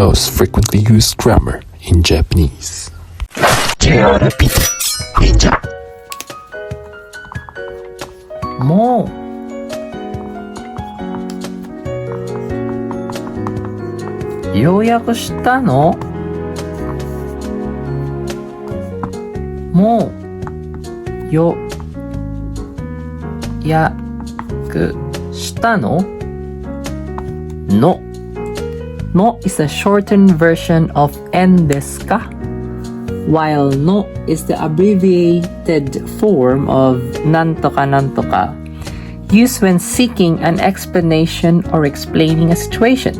most frequently used grammar in Japanese. JLPTN5 もう予約したの？もう予約したの？No is a shortened version of en desu ka, while no is the abbreviated form of nantoka nantoka, used when seeking an explanation or explaining a situation.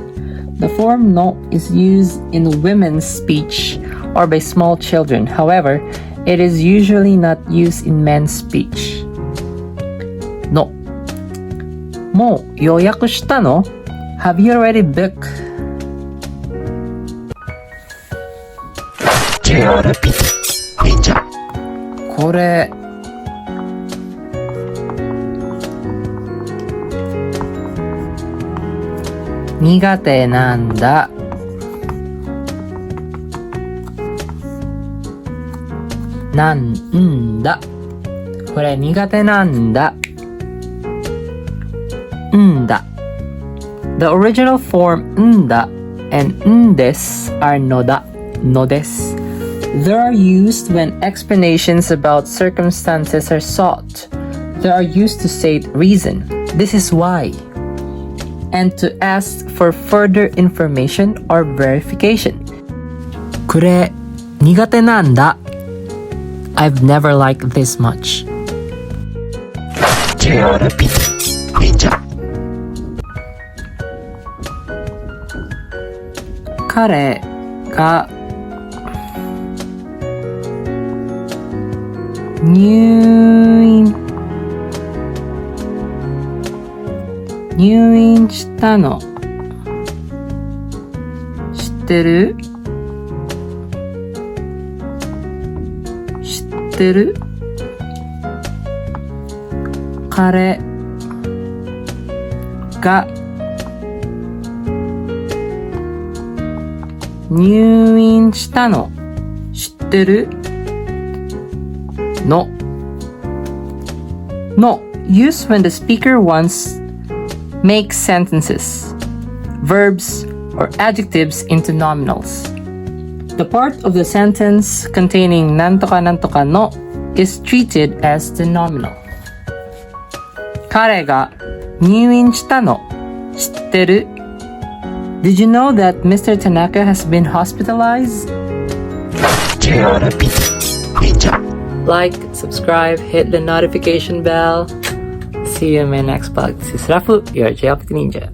The form no is used in women's speech or by small children. However, it is usually not used in men's speech. No. もう予約したの？ Have you already booked? JLPTN5 これ苦手なんだ。なんだ。これ苦手なんだ。んだ。The original form んだ and んです are のだ、のです。They are used when explanations about circumstances are sought. They are used to state reason. This is why. And to ask for further information or verification. これ苦手なんだ。I've never liked this much. JLPTN5 彼が入院したの知ってる？知ってる？彼が入院したの知ってる？ No. No, used when the speaker wants make sentences, verbs, or adjectives into nominals. The part of the sentence containing nantoka nantoka no is treated as the nominal. 彼が入院したの知ってる？ Did you know that Mr. Tanaka has been hospitalized? Like, subscribe, hit the notification bell. See you in my next vlog. This is Rafu, your JLPT Ninja.